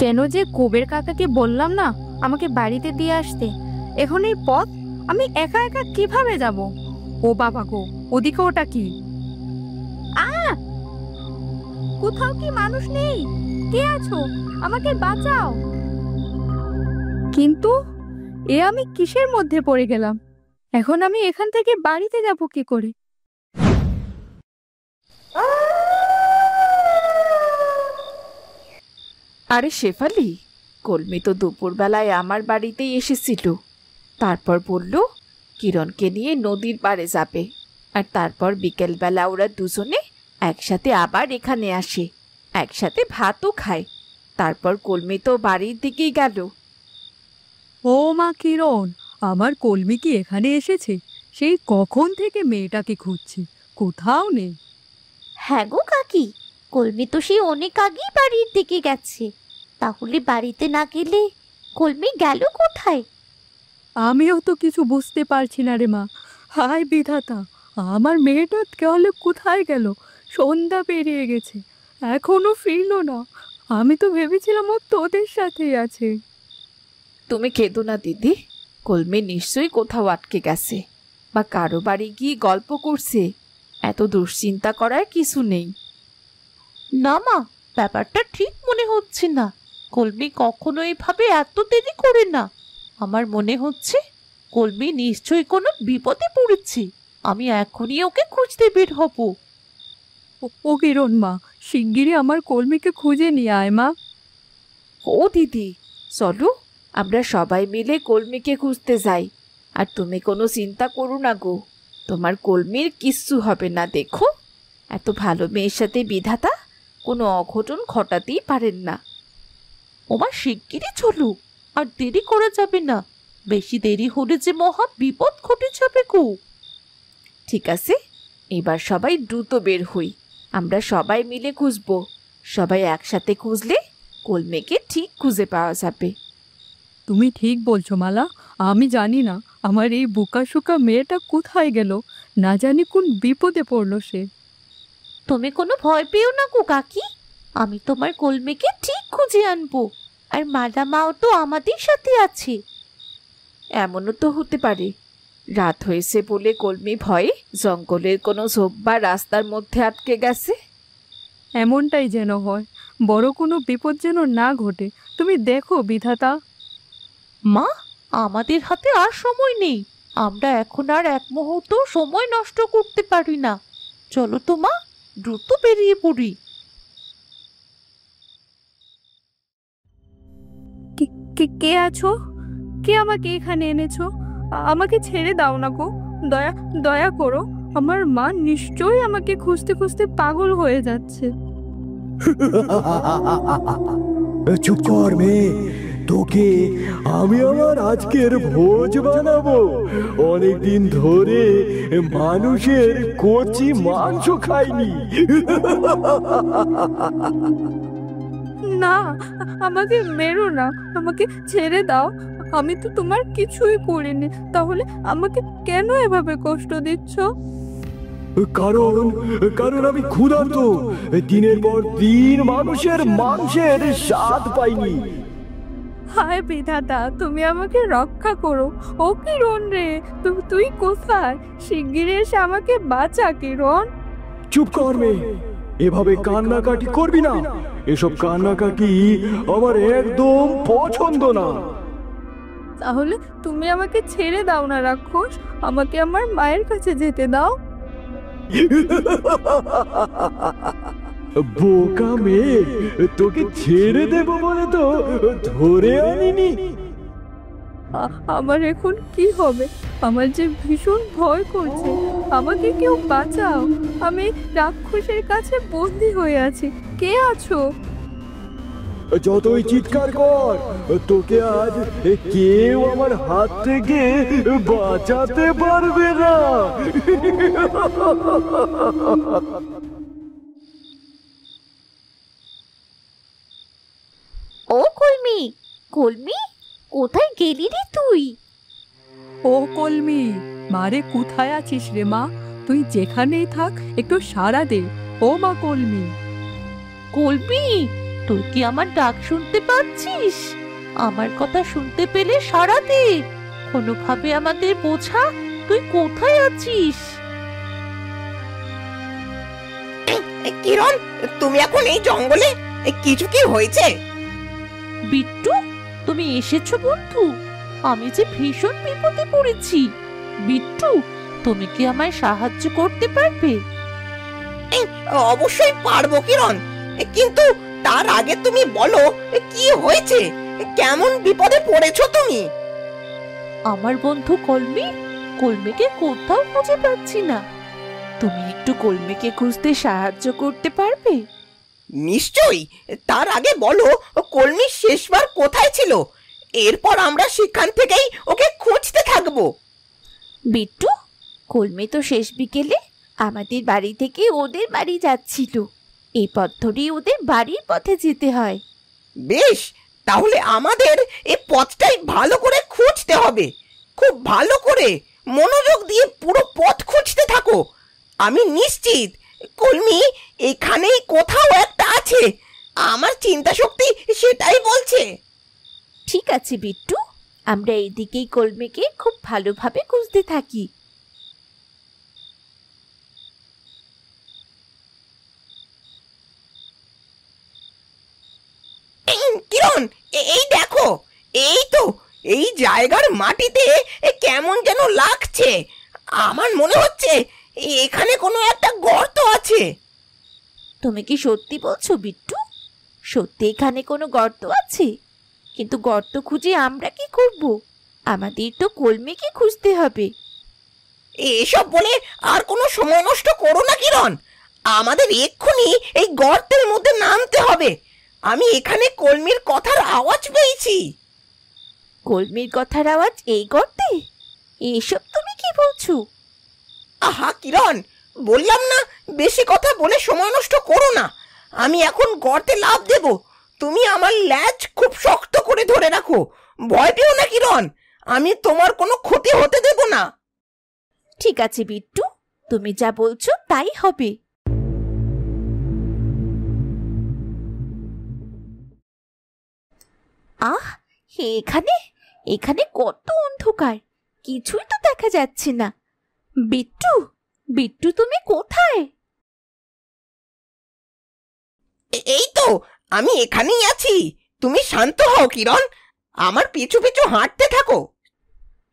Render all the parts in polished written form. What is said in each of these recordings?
কেন যে কুবের কাকাকে বললাম না আমাকে বাড়িতে দিয়ে আসতে। এখন এই পথ আমি একা একা কিভাবে যাব? ও বাবা গো, ওদিকে ওটা কি? কোথাও কি মানুষ নেই? কে আছো? আমাকে বাঁচাও। কিন্তু এ আমি কিসের মধ্যে পড়ে গেলাম? এখন আমি এখান থেকে বাড়িতে যাব কি করে? আরে শেফালি, কলমি তো দুপুরবেলায় আমার বাড়িতেই এসেছিল। তারপর বলল কিরণকে নিয়ে নদীর পাড়ে যাবে, আর তারপর বিকেলবেলা ওরা দুজনে একসাথে আবার এখানে আসে, একসাথে ভাতও খায়। তারপর কলমি তো বাড়ির দিকেই গেল। ও মা কিরণ, আমার কলমি কি এখানে এসেছে? সেই কখন থেকে মেয়েটাকে খুঁজছি, কোথাও নেই। হ্যাঁ গো কাকি, কলমি তো সেই অনেক আগেই বাড়ির দিকে গেছে। তাহলে বাড়িতে না গেলে কলমি গেল কোথায়? আমিও তো কিছু বুঝতে পারছি না রে মা। হায় বিধাতা, আমার মেয়েটা তাহলে কোথায় গেল? সন্ধ্যা পেরিয়ে গেছে, এখনো ফিরলো না। আমি তো ভেবেছিলাম ও তোদের সাথেই আছে। তুমি কেঁদো না দিদি, কলমি নিশ্চয়ই কোথাও আটকে গেছে বা কারো বাড়ি গিয়ে গল্প করছে। এত দুশ্চিন্তা করার কিছু নেই। না মা, ব্যাপারটা ঠিক মনে হচ্ছে না। কলমি কখনো এভাবে এত দেরি করে না। আমার মনে হচ্ছে কলমি নিশ্চয়ই কোনো বিপদে পড়েছে। আমি এখনই ওকে খুঁজতে বের হব। ও কিরণ মা, শিগগিরই আমার কলমিকে খুঁজে নিয়ে আয় মা। ও দিদি, চলো আমরা সবাই মিলে কলমিকে খুঁজতে যাই। আর তুমি কোনো চিন্তা করো না গো, তোমার কলমির কিচ্ছু হবে না। দেখো, এত ভালো মেয়ের সাথে বিধাতা কোনো অঘটন ঘটাতেই পারেন না। ওমা শিগগিরই চলো, আর দেরি করা যাবে না। বেশি দেরি হলে যে মহা বিপদ ঘটে যাবে গো। ঠিক আছে, এবার সবাই দ্রুত বের হই। আমরা সবাই মিলে খুঁজবো। সবাই একসাথে খুঁজলে কলমিকে ঠিক খুঁজে পাওয়া যাবে। তুমি ঠিক বলছো মালা। আমি জানি না আমার এই বোকাশোকা মেয়েটা কোথায় গেল। না জানি কোন বিপদে পড়লো সে। তুমি কোনো ভয় পেও না গো কাকি, আমি তোমার কলমিকে ঠিক খুঁজে আনবো। আর মালা মাও তো আমাদের সাথে আছে। এমনও তো হতে পারে রাত হয়েছে বলে কলমি ভয়ে জঙ্গলের কোনো ঝোপ বা রাস্তার মধ্যে আটকে গেছে। এমনটাই যেন হয়, বড় কোনো বিপদ যেন না ঘটে। তুমি দেখো বিধাতা। মা, আমাদের হাতে আর সময় নেই। আমরা এখন আর এক মুহূর্ত সময় নষ্ট করতে পারি না। চলো তো মা, দ্রুত বেরিয়ে পড়ি। কে আছো? কে আমাকে এখানে এনেছো? আমাকে ছেড়ে দাও না গো, দয়া দয়া করো। আমার মা নিশ্চয়ই আমাকে খুঁজতে খুঁজতে পাগল হয়ে যাচ্ছে। চুপ কর মেয়ে, তোকে আমি আমার আজকের ভোজ বানাবো। অনেকদিন ধরে মানুষের কচি মাংস খাইনি। না, আমাকে মেরো না, আমাকে ছেড়ে দাও। আমি তো তোমার কিছুই করিনি, তাহলে আমাকে কেন এভাবে কষ্ট দিচ্ছ? কারণ কারণ আমি ক্ষুধার্ত। দিনের পর দিন মানুষের মাংসের স্বাদ পাইনি। হায় বিধাতা, তুমি আমাকে রক্ষা করো। ও কিরণ রে, তুই কোথায়? শিগগিরই এসে আমাকে বাঁচা কিরণ। চুপ কর মেয়ে, এভাবে কান্নাকাটি করবি না। এসব কান্নাকাটি আমার একদম পছন্দ না। তাহলে তুমি আমাকে ছেড়ে দাও না রাক্ষস, আমাকে আমার মায়ের কাছে যেতে দাও। বোকা মেয়ে, তোকে ছেড়ে দেব বলে তো ধরে আনিনি। আমার এখন কি হবে? আমার যে ভীষণ ভয় করছে। আমাকে কেউ বাঁচাও, আমি রাক্ষসের কাছে বন্দি হয়ে আছি। কে আছো? যতই চিৎকার কর, তোকে আজ কেউ আমার হাত থেকে বাঁচাতে পারবে না। ও কলমি, কলমি, কোথায় গেলি রে তুই? ও কলমি, মারে কোথায় আছিস রে মা? তুই যেখানেই থাক একটু সাড়া দে। ও মা কলমি। কলমি, তুই কি আমার ডাক শুনতে পাচ্ছিস? আমার কথা শুনতে পেলে সাড়া দে। কোনোভাবে আমাদের বোঝা তুই কোথায় আছিস। কিরণ, তুমি এখন এই জঙ্গলে? কিছু কি হয়েছে? বিট্টু, তুমি এসেছো বন্ধু? আমি যে ভীষণ বিপদে পড়েছি। বিট্টু, তুমি কি আমায় সাহায্য করতে পারবে? অবশ্যই পারবো কিরণ, কিন্তু তার আগে তুমি বলো কি হয়েছে, কেমন বিপদে পড়েছো তুমি? আমার বন্ধু কলমিকে কোথাও খুঁজে পাচ্ছি না। তুমি একটু কলমিকে খুঁজতে সাহায্য করতে পারবে? নিশ্চয়ই, তার আগে বলো কলমি শেষবার কোথায় ছিল, এরপর আমরা সেখান থেকেই ওকে খুঁজতে থাকবো। বিট্টু, কলমি তো শেষ বিকেলে আমাদের বাড়ি থেকে ওদের বাড়ি যাচ্ছিল। এই পথ ধরেই ওদের বাড়ির পথে যেতে হয়। বেশ, তাহলে আমাদের এই পথটাই ভালো করে খুঁজতে হবে। খুব ভালো করে মনোযোগ দিয়ে পুরো পথ খুঁজতে থাকো। আমি নিশ্চিত কলমি এখানেই কোথাও একটা আছে। আমার চিন্তা শক্তি সেটাই বলছে। ঠিক আছে বিট্টু, আমরা এইদিকেই কলমিকে খুব ভালোভাবে খুঁজতে থাকি। কিরণ, এই দেখো, এই তো এই জায়গার মাটিতে কেমন যেন লাগছে। আমার মনে হচ্ছে এখানে কোনো একটা গর্ত আছে। তুমি কি সত্যি বলছো বিট্টু? সত্যি এখানে কোনো গর্ত আছে? কিন্তু গর্ত খুঁজে আমরা কি করব? আমাদের তো কলমিকে খুঁজতে হবে। এসব বলে আর কোনো সময় নষ্ট করো না কিরণ, আমাদের এক্ষুনি এই গর্তের মধ্যে নামতে হবে। আমি এখানে কলমির কথার আওয়াজ পেয়েছি। কলমির কথার আওয়াজ এই গর্তে? এসব তুমি কি বলছো? আহা কিরণ, বললাম না বেশি কথা বলে সময় নষ্ট করো না। আমি এখন গর্তে লাফ দেব, তুমি আমার ল্যাজ খুব শক্ত করে ধরে রাখো। ভয় পেও না কিরণ, আমি তোমার কোনো ক্ষতি হতে দেব না। ঠিক আছে বিট্টু, তুমি যা বলছো তাই হবে। আহ, এখানে এখানে কত অন্ধকার, কিছুই তো দেখা যাচ্ছে না। বিট্টু, বিট্টু তুমি কোথায়? এই তো আমি এখানেই আছি। তুমি শান্ত হও কিরণ, আমার পিছু পিছু হাঁটতে থাকো।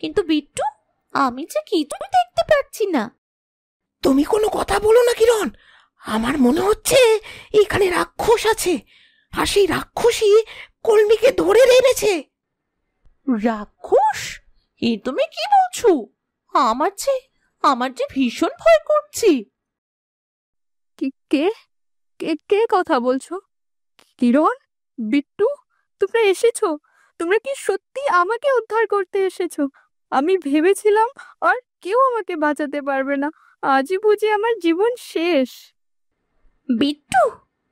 কিন্তু বিট্টু, আমি যে কিছুই দেখতে পাচ্ছি না। তুমি কোনো কথা বলো না কিরণ, আমার মনে হচ্ছে এখানে রাক্ষস আছে, আর সেই রাক্ষসী কলমিকে ধরে এনেছে। রাক্ষস? এ তুমি কি বলছো? আমার যে ভীষণ ভয় করছে। কে কে কে কথা বলছো? কিরণ, বিট্টু, তোমরা এসেছো? তোমরা কি সত্যি আমাকে উদ্ধার করতে এসেছো? আমি ভেবেছিলাম আর কেউ আমাকে বাঁচাতে পারবে না। আজই বুঝি আমার জীবন শেষ। বিট্টু,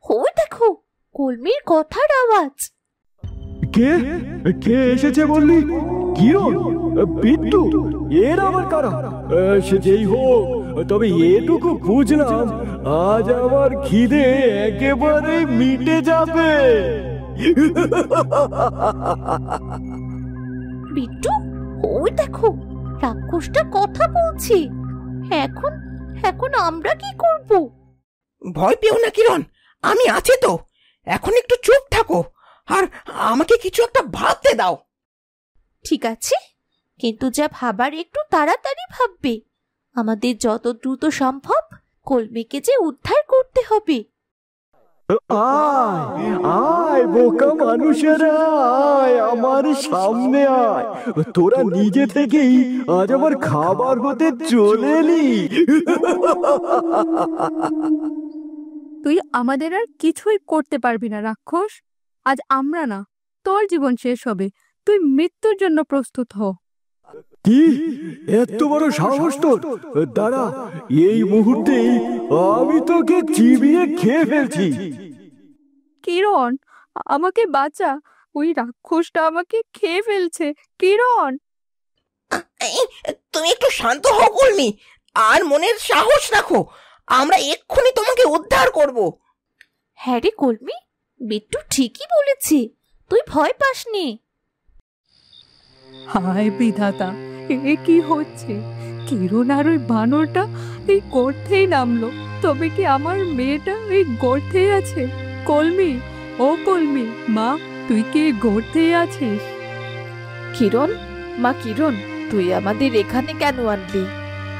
ওই দেখো কলমির কথার আওয়াজ। কে কে এসেছে বললি? কিরণ, বিট্টু, এর আবার কারা? সে যেই হোক, তবে এটুকু বুঝলাম, আজ আমার খিদে একেবারে মিটে যাবে। বিট্টু, ওই দেখো রাক্ষসটা কথা বলছে। এখন এখন আমরা কি করব? ভয় পেও না কিরণ, আমি আছি তো। এখন একটু চুপ থাকো আর আমাকে কিছু একটা ভাবতে দাও। ঠিক আছে, কিন্তু যা ভাবার একটু তাড়াতাড়ি ভাববে। আমাদের যত দ্রুত সম্ভব কলমিকে যে উদ্ধার করতে হবে। আয় আয় বোকা মানুষেরা, আয় আমার সামনে আয়। তোরা নিজে থেকেই আজ আমার খাবার হতে চলে এলি। তুই আমাদের আর কিছুই করতে পারবি না রাক্ষস। আজ আমরা না, তোর জীবন শেষ হবে। তুই মৃত্যুর জন্য প্রস্তুত হ। কি এত বড় সাহস তোর? দাঁড়া, এই মুহূর্তেই আমি তোকে চিবিয়ে খেয়ে ফেলছি। কিরণ, আমাকে বাঁচা, ওই রাক্ষসটা আমাকে খেয়ে ফেলছে। কিরণ, তুমি একটু শান্ত হও কলমি, আর মনের সাহস রাখো। আমরা এক্ষুনি তোমাকে উদ্ধার করব। হ্যাঁ রে কলমি, বিট্টু ঠিকই বলেছে, তুই ভয় পাসনি। হায় বিধাতা, এ কি হচ্ছে? কিরণ আর ওই বানরটা এই গর্তেই নামলো। তবে কি আমার মেয়েটা এই গর্তেই আছে? কলমি, ও কলমি, মা তুই কি এই গর্তেই আছিস? কিরণ, মা কিরণ, তুই আমাদের এখানে কেন আনলি?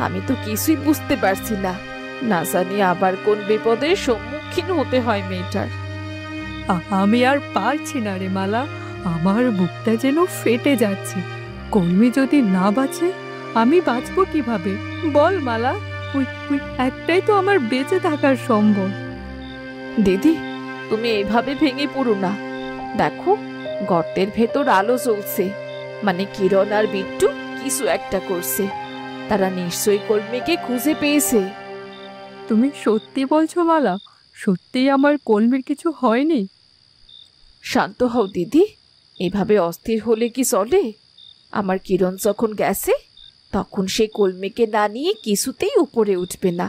আমি তো কিছুই বুঝতে পারছি না। না জানি আবার কোন বিপদের সম্মুখীন হতে হয় মেয়েটার। আমি আর পারছি না রে মালা, আমার বুকটা যেন ফেটে যাচ্ছে। কলমি যদি না বাঁচে আমি বাঁচবো কিভাবে বল মালা? ওই একটাই তো আমার বেঁচে থাকার সম্ভব। দিদি, তুমি এভাবে ভেঙে পড়ো না। দেখো, গর্তের ভেতর আলো জ্বলছে, মানে কিরণ আর বিট্টু কিছু একটা করছে। তারা নিশ্চয়ই কলমিকে খুঁজে পেয়েছে। তুমি সত্যি বলছো মালা? সত্যিই আমার কলমির কিছু হয়নি? শান্ত হও দিদি, এভাবে অস্থির হলে কি চলে? আমার কিরণ যখন গেছে তখন সে কলমিকে না নিয়ে কিছুতেই উপরে উঠবে না।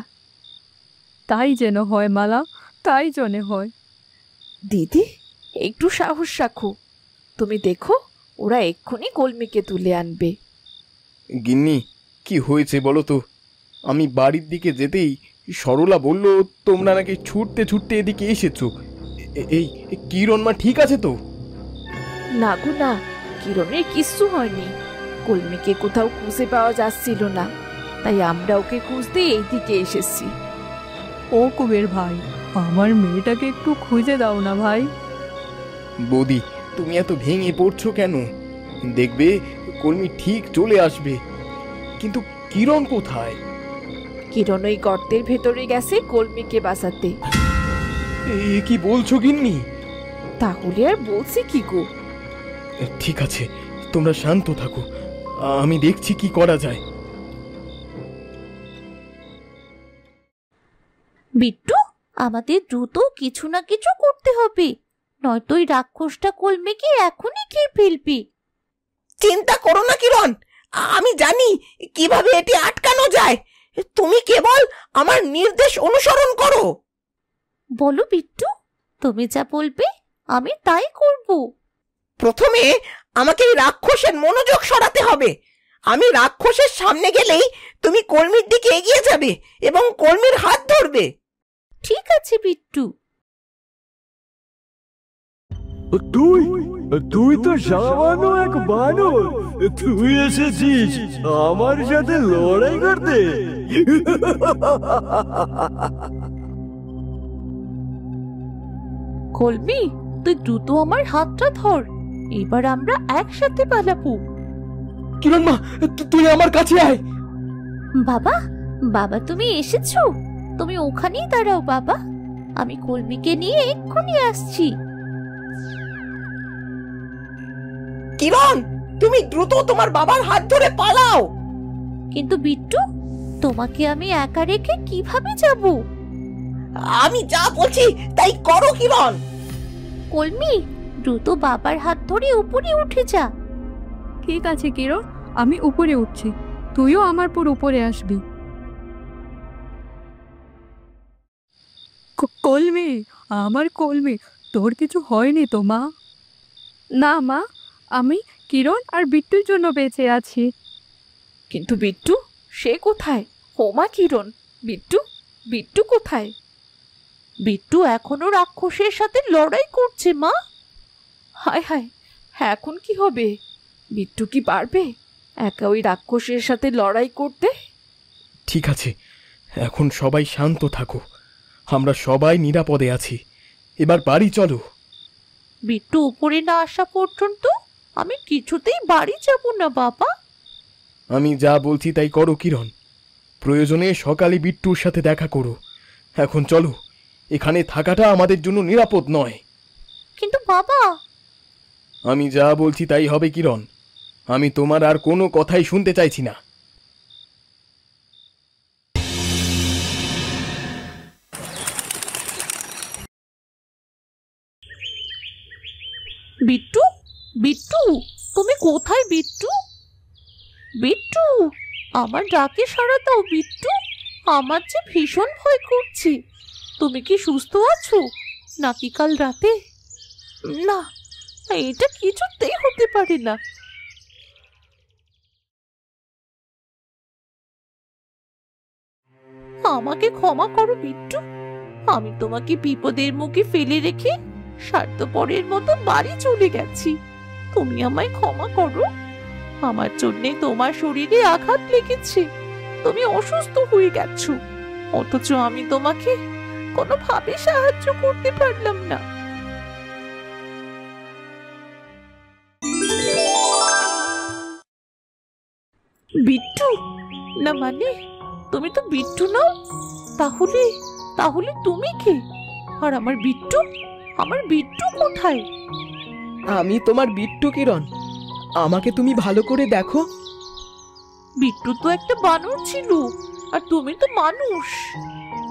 তাই যেন হয় মালা, তাই জনে হয়। দিদি, একটু সাহস রাখো। তুমি দেখো, ওরা এক্ষুনি কলমিকে তুলে আনবে। গিন্নি, কি হয়েছে বলো তো? আমি বাড়ির দিকে যেতেই সরলা বলল তোমরা নাকি ছুটতে ছুটতে এদিকে এসেছো। এই কিরণ মা ঠিক আছে তো? না গো না, কিরণের কিচ্ছু হয়নি। কলমিকে কোথাও খুঁজে পাওয়া যাচ্ছিল না, তাই আমরা ওকে খুঁজতে এইদিকে এসেছি। ও কুবের ভাই, আমার মেয়েটাকে একটু খুঁজে দাও না ভাই। বৌদি, তুমি এত ভেঙে পড়ছো কেন? দেখবে কলমি ঠিক চলে আসবে। কিন্তু কিরণ কোথায়? কিরণ ওই গর্তের ভেতরে গেছে কলমিকে বাঁচাতে। এ কি বলছো গিন্নি? তাহলে আর বলছি কি গো? ঠিক আছে, তোমরা শান্ত থাকো, আমি দেখছি কি করা যায়। বিট্টু, আমাদের দ্রুত কিছু না কিছু করতে হবে, নয়তো ওই রাক্ষসটা কলমিকে এখনই খেয়ে ফেলবি। চিন্তা করো না কিরণ, আমি জানি কিভাবে এটি আটকানো যায়। তুমি কেবল আমার নির্দেশ অনুসরণ করো। বলো বিট্টু, তুমি যা বলবে আমি তাই করব। প্রথমে আমাকে এই রাক্ষসের মনোযোগ সরাতে হবে। আমি রাক্ষসের সামনে গেলেই তুমি কলমির দিকে এগিয়ে যাবে এবং কলমির হাত ধরবে। ঠিক আছে বিট্টু। তুই তুই তো সামান্য এক বানর, তুই এসেছিস আমার সাথে লড়াই করতে? কলমি, তুই দ্রুত আমার হাতটা ধর, এবার আমরা একসাথে পালাবো। কিরণ মা, তুই আমার কাছে আয়। বাবা, বাবা তুমি এসেছো? তুমি ওখানেই দাঁড়াও বাবা, আমি কলমিকে নিয়ে এক্ষুনি আসছি। কিরণ, তুমি দ্রুত তোমার বাবার হাত ধরে পালাও। কিন্তু বিট্টু, তোমাকে আমি একা রেখে কিভাবে যাব? আমি যা বলছি তাই করো কিরণ। কলমি, দ্রুত বাবার হাত ধরে উপরে উঠে যা। ঠিক আছে কিরণ, আমি উপরে উঠছি, তুইও আমার পর উপরে আসবি। কলমি, আমার কলমি, তোর কিছু হয়নি তো মা? না মা, আমি কিরণ আর বিট্টুর জন্য বেঁচে আছি। কিন্তু বিট্টু, সে কোথায়? হোমা কিরণ, বিট্টু, বিট্টু কোথায়? বিট্টু এখনো রাক্ষসের সাথে লড়াই করছে মা। হায় হায়, এখন কি হবে? বিট্টু কি পারবে একা ওই রাক্ষসের সাথে লড়াই করতে? ঠিক আছে, এখন সবাই শান্ত থাকো, আমরা সবাই নিরাপদে আছি। এবার বাড়ি চলো। বিট্টু উপরে না আসা পর্যন্ত আমি কিছুতেই বাড়ি যাব না বাবা। আমি যা বলছি তাই করো কিরণ। প্রয়োজনে সকালে বিট্টুর সাথে দেখা করো। এখন চলো, এখানে থাকাটা আমাদের জন্য নিরাপদ নয়। কিন্তু বাবা। আমি যা বলছি তাই হবে কিরণ, আমি তোমার আর কোনো কথাই শুনতে চাইছি না। বিট্টু, বিট্টু, তুমি কোথায় বিট্টু? বিট্টু, আমার ডাকে সাড়া দাও বিট্টু, আমার যে ভীষণ ভয় করছে। তুমি কি সুস্থ আছো নাকি কাল রাতে না, এটা কিছুতেই হতে পারে না। আমাকে ক্ষমা করো বিট্টু, আমি তোমাকে বিপদের মুখে ফেলে রেখে স্বার্থপরের মতো বাড়ি চলে গেছি। তুমি আমায় ক্ষমা করো। আমার জন্যে তোমার শরীরে আঘাত লেগেছে, তুমি অসুস্থ হয়ে গেছো, অথচ আমি তোমাকে কোনোভাবে সাহায্য করতে পারলাম না। বিট্টু না, মানে তুমি তো বিট্টু নাও। তাহলে তাহলে তুমি কে? আর আমার বিট্টু, আমার বিট্টু কোথায়? আমি তোমার বিট্টু কিরণ, আমাকে তুমি ভালো করে দেখো। বিট্টু তো একটা বানর ছিল, আর তুমি তো মানুষ,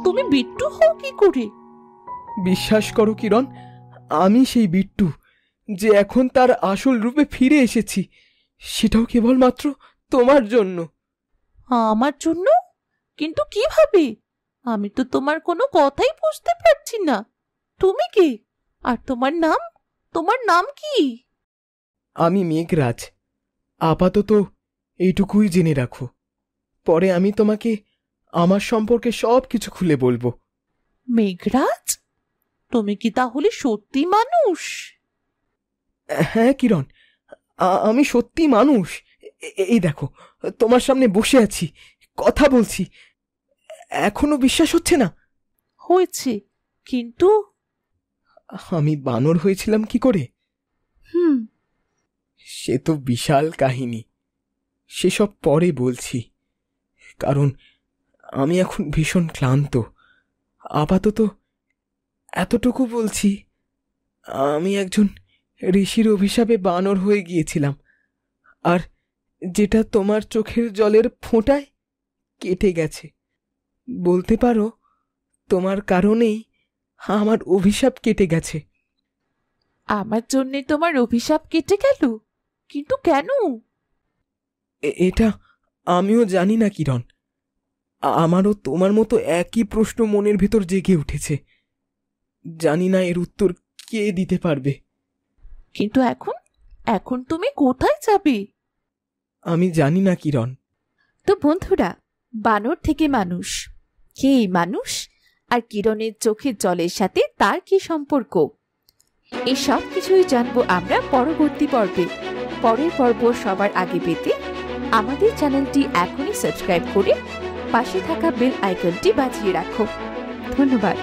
তুমি বিট্টু হও কি করে? বিশ্বাস করো কিরণ, আমি সেই বিট্টু যে এখন তার আসল রূপে ফিরে এসেছি, সেটাও কেবলমাত্র তোমার জন্য। আমার জন্য? কিন্তু কিভাবে? আমি তো তোমার কোনো কথাই বুঝতে পারছি না। তুমি কে? আর তোমার নাম? তোমার নাম কি? আমি মেঘরাজ। আপাতত এইটুকুই জেনে রাখো, পরে আমি তোমাকে আমার সম্পর্কে সব কিছু খুলে বলবো। মেঘরাজ, তুমি কি তাহলে সত্যি মানুষ? হ্যাঁ কিরণ, আমি সত্যি মানুষ। এই দেখো, তোমার সামনে বসে আছি, কথা বলছি। এখনো বিশ্বাস হচ্ছে না? হয়েছে, কিন্তু আমি বানর হয়েছিলাম কি করে? সে তো বিশাল কাহিনী, সেসব পরে বলছি, কারণ আমি এখন ভীষণ ক্লান্ত। আপাতত এতটুকু বলছি, আমি একজন ঋষির অভিশাপে বানর হয়ে গিয়েছিলাম, আর যেটা তোমার চোখের জলের ফোঁটায় কেটে গেছে। বলতে পারো তোমার কারণেই আমার অভিশাপ কেটে গেছে। আমার জন্যে তোমার অভিশাপ কেটে গেল? কিন্তু কেন? এটা আমিও জানি না কিরণ, আমারও তোমার মতো একই প্রশ্ন মনের ভেতর জেগে উঠেছে। জানি না এর উত্তর কে দিতে পারবে। কিন্তু এখন এখন তুমি কোথায় যাবে? আমি জানি না কিরণ। তো বন্ধুরা, বানর থেকে মানুষ, কে এই মানুষ? আর কিরণের চোখের জলের সাথে তার কি সম্পর্ক? এই সব কিছুই জানবো আমরা পরবর্তী পর্বে। পরের পর্ব সবার আগে পেতে আমাদের চ্যানেলটি এখনই সাবস্ক্রাইব করে পাশে থাকা বেল আইকনটি বাজিয়ে রাখো। ধন্যবাদ।